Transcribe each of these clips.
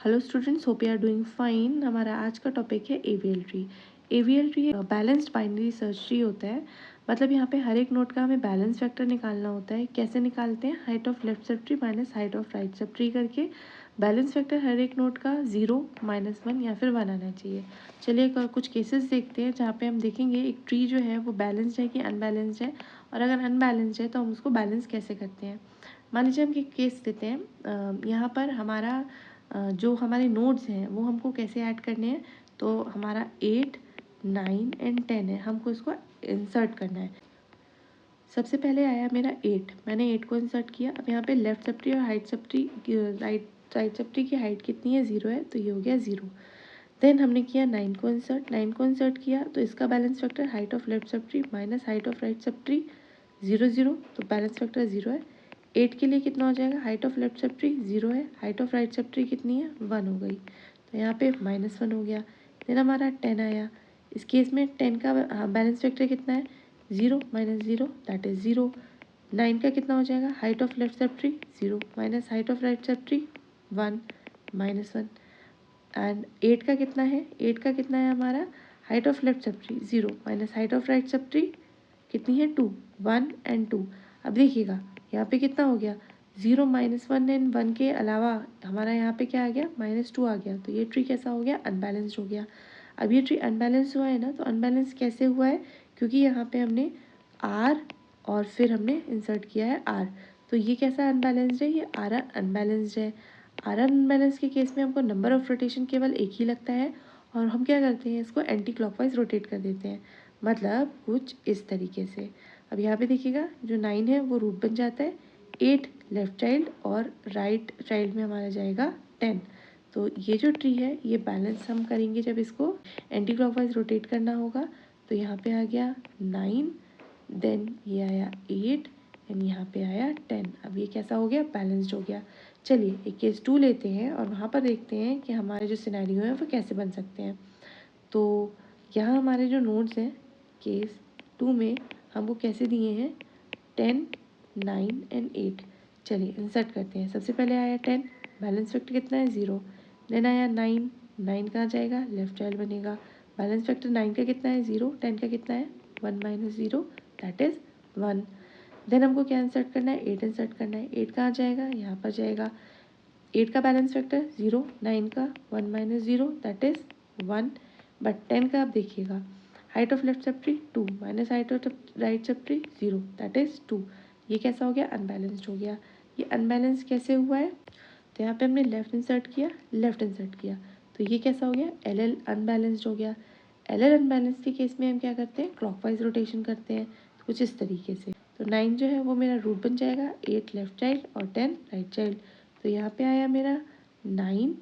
Hello students, hope you are doing fine. हमारा आज का टॉपिक है AVL tree. AVL tree balanced binary search tree होता है। मतलब यहाँ पे हर एक नोड का हमें बैलेंस फैक्टर निकालना होता है। कैसे निकालते हैं? Height of left sub tree minus height of right sub tree करके बैलेंस फैक्टर हर एक नोड का 0, -1 या फिर 1 आना चाहिए। चलिए कुछ केसेस देखते हैं जहाँ पे हम देखेंगे एक ट्री जो है वो बैलेंस्ड है कि अनबैलेंस्ड है, और अगर अनबैलेंस्ड है तो हम उसको बैलेंस कैसे करते हैं। मान लीजिए हम एक केस लेते हैं। यहाँ पर हमारा जो हमारे नोड्स हैं वो हमको कैसे ऐड करने हैं। तो हमारा 8, 9 एंड 10 है, हमको इसको इंसर्ट करना है। सबसे पहले आया मेरा 8, मैंने 8 को इंसर्ट किया। अब यहाँ पे लेफ्ट सब ट्री और height sub tree right sub tree की हाइट कितनी है? 0 है, तो ये हो गया 0। देन हमने किया 9 को इंसर्ट, 9 को इंसर्ट किया तो इसका balance factor height of left sub tree minus height of right sub tree 0 0, तो बैलेंस फैक्टर 0 है। 8 के लिए कितना हो जाएगा? Height of left sub tree 0 है, height of right sub tree कितनी है? 1 हो गई, तो यहाँ पे -1 हो गया। देन हमारा 10 आया। इस केस में 10 का बैलेंस फैक्टर कितना है? 0 - 0 दैट इज़ 0। 9 का कितना हो जाएगा? Height of left sub tree 0 minus height of right sub tree 1 -1। And 8 का कितना है? 8 का कितना है हमारा? Height of left sub tree 0 minus height of right sub tree कितनी है? 2, 1 एंड 2। अब देखिएगा यहाँ पे कितना हो गया? 0 -1 एंड 1 के अलावा हमारा यहाँ पे क्या आ गया? -2 आ गया। तो ये ट्री कैसा हो गया? अनबैलेंस्ड हो गया। अब ये ट्री अनबैलेंस हुआ है ना, तो अनबैलेंस कैसे हुआ है? क्योंकि यहाँ पे हमने आर और फिर हमने इंसर्ट किया है आर, तो ये कैसा अनबैलेंस्ड है? ये आर अनबैलेंस्ड है। आर अनबैलेंस के केस में हमको नंबर ऑफ रोटेशन केवल एक ही लगता है, और हम क्या करते हैं? इसको एंटी क्लॉकवाइज रोटेट कर देते हैं, मतलब कुछ इस तरीके से। अब यहाँ पे देखिएगा जो 9 है वो रूट बन जाता है, 8 लेफ्ट चाइल्ड और राइट चाइल्ड में हमारा जाएगा 10। तो ये जो ट्री है ये बैलेंस हम करेंगे जब इसको एंटी क्लॉकवाइज रोटेट करना होगा। तो यहाँ पे आ गया 9, देन ये आया 8 एंड यहाँ पे आया 10। अब ये कैसा हो गया? बैलेंस्ड हो गया। चलिए एक केस 2 लेते हैं और वहाँ पर देखते हैं कि हमारे जो सिनेरियो हैं वो कैसे बन सकते हैं। तो यहाँ हमारे जो नोड्स हैं केस 2 में हमको कैसे दिए हैं? 10, 9 एंड 8। चलिए इंसर्ट करते हैं। सबसे पहले आया 10, बैलेंस फैक्टर कितना है? 0। देन आया 9, 9 कहाँ जाएगा? लेफ्ट चाइल्ड बनेगा। बैलेंस फैक्टर 9 का कितना है? 0। 10 का कितना है? 1 - 0 दैट इज़ 1। देन हमको क्या इंसर्ट करना है? 8 इंसर्ट करना है। 8 कहाँ जाएगा? यहाँ पर जाएगा। 8 का बैलेंस फैक्टर 0, 9 का 1 - 0 दैट इज़ 1। बट 10 का आप देखिएगा, height of left sub tree 2 minus height of right sub tree 0 that is 2। ये कैसा हो गया? अनबैलेंस्ड हो गया। ये अनबैलेंस कैसे हुआ है? तो यहाँ पे हमने लेफ्ट इंसर्ट किया, लेफ्ट इंसर्ट किया, तो ये कैसा हो गया? एल एल अनबैलेंस्ड हो गया। एल एल अनबैलेंस के केस में हम क्या करते हैं? क्लॉकवाइज रोटेशन करते हैं, कुछ इस तरीके से। तो 9 जो है वो मेरा रूट बन जाएगा, 8 लेफ्ट चाइल्ड और 10 राइट चाइल्ड। तो यहाँ पे आया मेरा 9,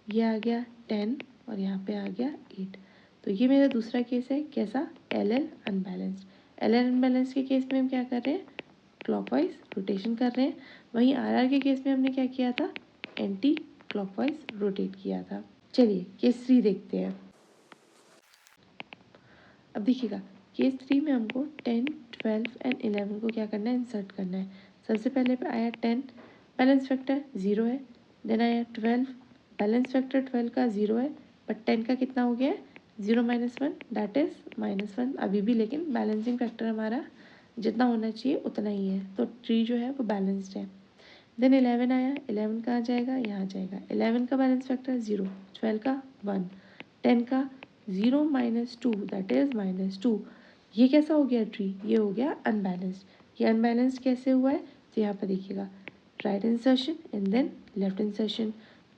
ये आ गया 10 और यहाँ पे आ गया 8। तो ये मेरा दूसरा केस है, कैसा? L L unbalanced. L L unbalance के केस में हम क्या कर रहे हैं? क्लॉकवाइज रोटेशन कर रहे हैं। वहीं आर आर के केस में हमने क्या किया था? एंटी क्लॉकवाइज रोटेट किया था। चलिए केस 3 देखते हैं। अब देखिएगा केस 3 में हमको 10, 12 एंड 11 को क्या करना है? इंसर्ट करना है। सबसे पहले पे आया 10, बैलेंस फैक्टर 0 है। देन आया 12, बैलेंस फैक्टर 12 का 0 है, बट 10 का कितना हो गया है? 0 - 1 दैट इज़ -1 अभी भी, लेकिन बैलेंसिंग फैक्टर हमारा जितना होना चाहिए उतना ही है, तो ट्री जो है वो बैलेंस्ड है। देन 11 आया, 11 कहाँ जाएगा? यहाँ जाएगा। 11 का बैलेंस फैक्टर 0, 12 का 1, 10 का 0 - 2 दैट इज़ -2। ये कैसा हो गया ट्री? ये हो गया अनबैलेंस्ड। ये अनबैलेंस्ड कैसे हुआ है? तो यहाँ पर देखिएगा, right insertion and then left insertion.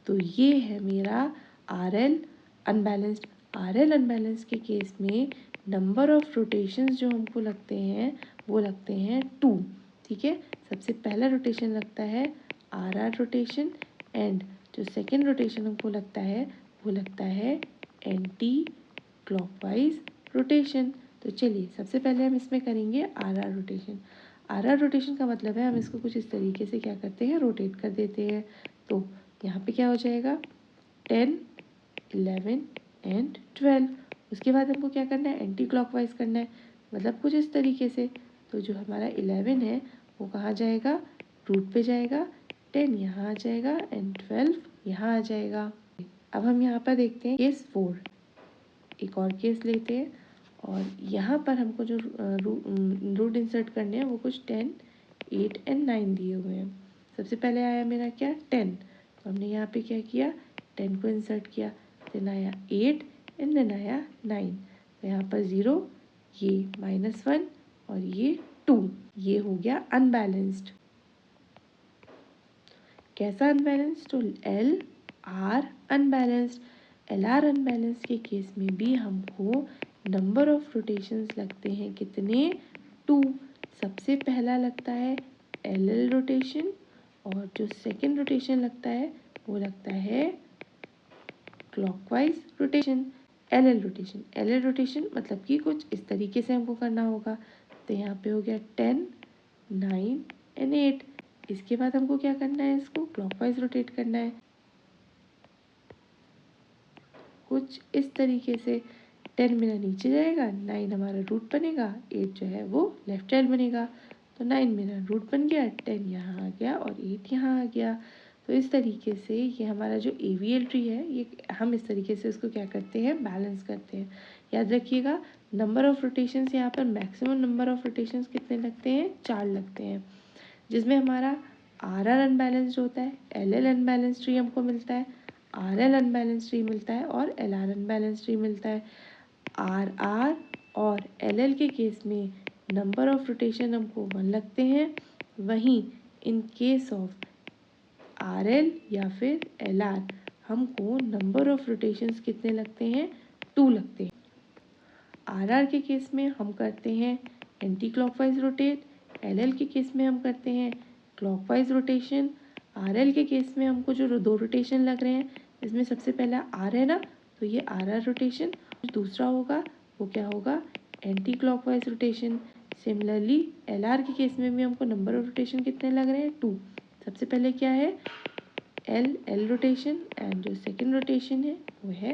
तो ये है मेरा R L unbalanced. R L unbalance के केस में नंबर ऑफ रोटेशंस जो हमको लगते हैं वो लगते हैं 2। ठीक है, सबसे पहला रोटेशन लगता है आर आर रोटेशन, एंड जो सेकेंड रोटेशन हमको लगता है वो लगता है एंटी क्लॉकवाइज रोटेशन। तो चलिए सबसे पहले हम इसमें करेंगे R R rotation. R R rotation का मतलब है हम इसको कुछ इस तरीके से क्या करते हैं? रोटेट कर देते हैं। तो यहाँ पे क्या हो जाएगा? 10, 11 एंड 12। उसके बाद हमको क्या करना है? एंटी क्लॉकवाइज करना है, मतलब कुछ इस तरीके से। तो जो हमारा 11 है वो कहाँ जाएगा? रूट पे जाएगा। 10 यहाँ आ जाएगा एंड 12 यहाँ आ जाएगा। अब हम यहाँ पर देखते हैं केस 4, एक और केस लेते हैं और यहाँ पर हमको जो रूट इंसर्ट करने हैं वो कुछ 10, 8 एंड 9 दिए हुए हैं। सबसे पहले आया मेरा क्या 10, तो हमने यहाँ पे क्या किया 10 को इंसर्ट किया, देन आया 8 एंड देन आया 9, तो यहाँ पर 0, ये -1 और ये 2, ये हो गया अनबैलेंस्ड। कैसा अनबैलेंस्ड? तो L R unbalanced. L R unbalanced के केस में भी हमको नंबर ऑफ रोटेशंस लगते हैं कितने 2। सबसे पहला लगता है एल एल रोटेशन और जो सेकेंड रोटेशन लगता है वो लगता है clockwise rotation. L L rotation, L L rotation मतलब कि कुछ इस तरीके से हमको करना होगा। तो यहाँ पे हो गया 10, 9 एंड 8। इसके बाद हमको क्या करना है, इसको क्लॉकवाइज रोटेट करना है कुछ इस तरीके से। 10 मेरा नीचे जाएगा, 9 हमारा रूट बनेगा, 8 जो है वो लेफ्ट चाइल्ड बनेगा। तो 9 मेरा रूट बन गया, 10 यहाँ आ गया और 8 यहाँ आ गया। तो इस तरीके से ये हमारा जो AVL ट्री है ये हम इस तरीके से उसको क्या करते हैं, बैलेंस करते हैं। याद रखिएगा नंबर ऑफ रोटेशंस यहाँ पर मैक्सिमम नंबर ऑफ रोटेशंस कितने लगते हैं, 4 लगते हैं, जिसमें हमारा RR अनबैलेंस्ड होता है, LL अनबैलेंस्ड ट्री हमको मिलता है, RL अनबैलेंस्ड ट्री मिलता है और LR अनबैलेंस्ड ट्री मिलता है। RR और LL के केस में नंबर ऑफ रोटेशन हमको 1 लगते हैं, वहीं इन केस ऑफ RL या फिर LR हमको नंबर ऑफ रोटेशंस कितने लगते हैं, 2 लगते हैं। RR के केस में हम करते हैं एंटी क्लॉकवाइज रोटेट, LL के केस में हम करते हैं क्लॉकवाइज रोटेशन। RL के केस में हमको जो 2 रोटेशन लग रहे हैं इसमें सबसे पहला R है ना, तो ये RR रोटेशन, दूसरा होगा वो क्या होगा, anti clockwise rotation. Similarly LR के केस में भी हमको नंबर ऑफ रोटेशन कितने लग रहे हैं, 2। सबसे पहले क्या है, L रोटेशन एंड जो सेकेंड रोटेशन है वो है